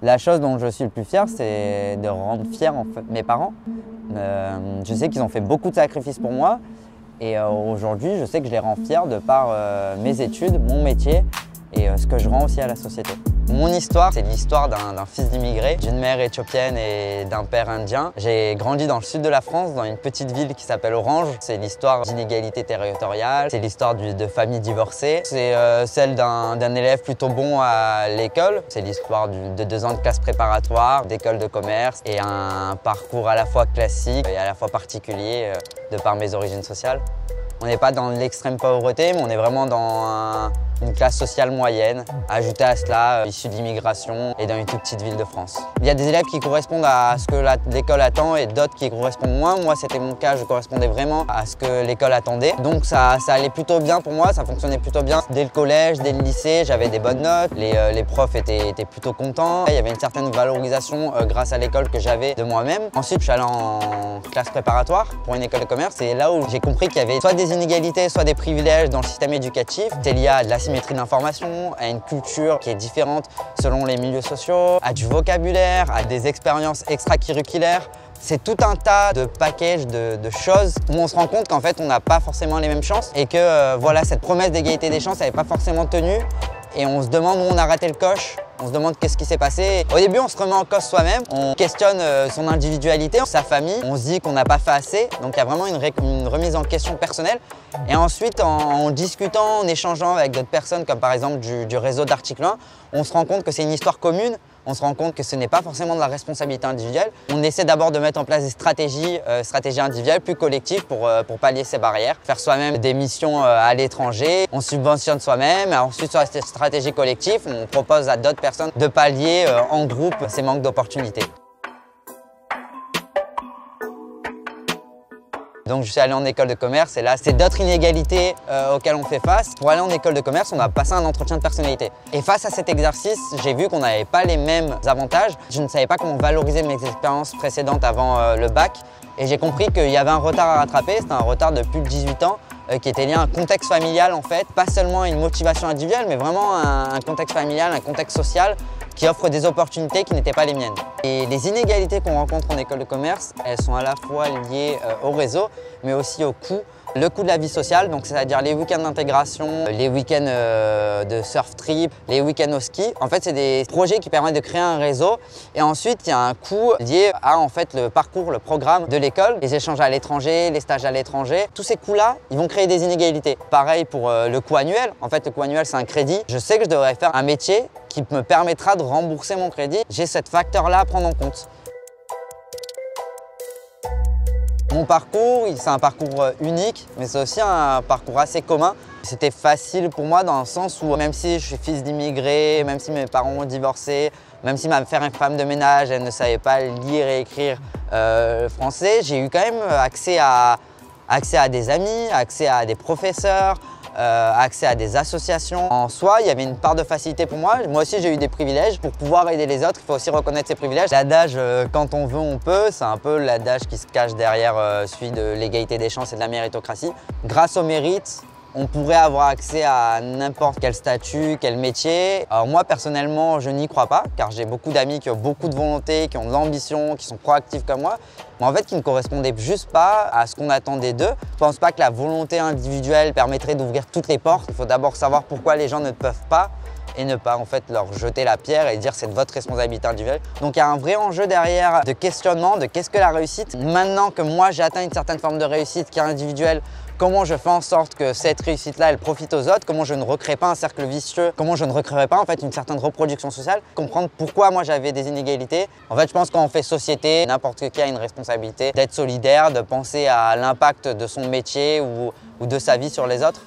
La chose dont je suis le plus fier, c'est de rendre fiers mes parents. Je sais qu'ils ont fait beaucoup de sacrifices pour moi et aujourd'hui, je sais que je les rends fiers de par mes études, mon métier et ce que je rends aussi à la société. Mon histoire, c'est l'histoire d'un fils d'immigré, d'une mère éthiopienne et d'un père indien. J'ai grandi dans le sud de la France, dans une petite ville qui s'appelle Orange. C'est l'histoire d'inégalité territoriale, c'est l'histoire de familles divorcées. C'est celle d'un élève plutôt bon à l'école. C'est l'histoire de 2 ans de classe préparatoire, d'école de commerce et un parcours à la fois classique et à la fois particulier de par mes origines sociales. On n'est pas dans l'extrême pauvreté, mais on est vraiment dans une classe sociale moyenne. Ajouté à cela, issu de l'immigration et dans une toute petite ville de France. Il y a des élèves qui correspondent à ce que l'école attend et d'autres qui correspondent moins. Moi, c'était mon cas, je correspondais vraiment à ce que l'école attendait. Donc ça allait plutôt bien pour moi, ça fonctionnait plutôt bien. Dès le collège, dès le lycée, j'avais des bonnes notes. Les profs étaient plutôt contents. Il y avait une certaine valorisation grâce à l'école que j'avais de moi-même. Ensuite, je suis allé en classe préparatoire pour une école de commerce. C'est là où j'ai compris qu'il y avait soit des inégalités, soit des privilèges dans le système éducatif. C'est lié à de l'asymétrie de l'information, à une culture qui est différente selon les milieux sociaux, à du vocabulaire, à des expériences extracurriculaires. C'est tout un tas de packages de choses où on se rend compte qu'en fait on n'a pas forcément les mêmes chances et que voilà, cette promesse d'égalité des chances n'avait pas forcément tenu et on se demande où on a raté le coche. On se demande qu'est-ce qui s'est passé. Au début, on se remet en cause soi-même, on questionne son individualité, sa famille, on se dit qu'on n'a pas fait assez. Donc il y a vraiment une remise en question personnelle. Et ensuite, en discutant, en échangeant avec d'autres personnes, comme par exemple du réseau d'Article 1, on se rend compte que c'est une histoire commune. On se rend compte que ce n'est pas forcément de la responsabilité individuelle. On essaie d'abord de mettre en place des stratégies individuelles plus collectives pour pallier ces barrières. Faire soi-même des missions à l'étranger, on subventionne soi-même. Ensuite, sur la stratégie collective, on propose à d'autres personnes de pallier en groupe ces manques d'opportunités. Donc je suis allé en école de commerce et là c'est d'autres inégalités auxquelles on fait face. Pour aller en école de commerce, on a passé un entretien de personnalité. Et face à cet exercice, j'ai vu qu'on n'avait pas les mêmes avantages. Je ne savais pas comment valoriser mes expériences précédentes avant le bac. Et j'ai compris qu'il y avait un retard à rattraper, c'était un retard de plus de 18 ans. Qui était lié à un contexte familial en fait, pas seulement une motivation individuelle, mais vraiment un contexte familial, un contexte social qui offre des opportunités qui n'étaient pas les miennes. Et les inégalités qu'on rencontre en école de commerce, elles sont à la fois liées au réseau, mais aussi au coût. Le coût de la vie sociale, donc c'est-à-dire les week-ends d'intégration, les week-ends de surf trip, les week-ends au ski. En fait, c'est des projets qui permettent de créer un réseau. Et ensuite, il y a un coût lié à en fait, le parcours, le programme de l'école, les échanges à l'étranger, les stages à l'étranger. Tous ces coûts-là, ils vont créer des inégalités. Pareil pour le coût annuel. En fait, le coût annuel, c'est un crédit. Je sais que je devrais faire un métier qui me permettra de rembourser mon crédit. J'ai ce facteur-là à prendre en compte. Mon parcours, c'est un parcours unique, mais c'est aussi un parcours assez commun. C'était facile pour moi dans le sens où même si je suis fils d'immigrés, même si mes parents ont divorcé, même si ma femme de ménage elle ne savait pas lire et écrire français, j'ai eu quand même accès à des amis, accès à des professeurs, accès à des associations. En soi, il y avait une part de facilité pour moi. Moi aussi, j'ai eu des privilèges. Pour pouvoir aider les autres, il faut aussi reconnaître ses privilèges. L'adage « quand on veut, on peut », c'est un peu l'adage qui se cache derrière celui de l'égalité des chances et de la méritocratie. Grâce au mérite, on pourrait avoir accès à n'importe quel statut, quel métier. Alors moi, personnellement, je n'y crois pas, car j'ai beaucoup d'amis qui ont beaucoup de volonté, qui ont de l'ambition, qui sont proactifs comme moi, mais en fait qui ne correspondaient juste pas à ce qu'on attendait d'eux. Je ne pense pas que la volonté individuelle permettrait d'ouvrir toutes les portes. Il faut d'abord savoir pourquoi les gens ne peuvent pas et ne pas en fait leur jeter la pierre et dire c'est de votre responsabilité individuelle. Donc il y a un vrai enjeu derrière de questionnement de qu'est-ce que la réussite. Maintenant que moi j'ai atteint une certaine forme de réussite qui est individuelle, comment je fais en sorte que cette réussite-là, elle profite aux autres, comment je ne recrée pas un cercle vicieux, comment je ne recréerai pas en fait une certaine reproduction sociale, comprendre pourquoi moi j'avais des inégalités. En fait, je pense qu'on fait société, n'importe qui a une responsabilité d'être solidaire, de penser à l'impact de son métier ou de sa vie sur les autres.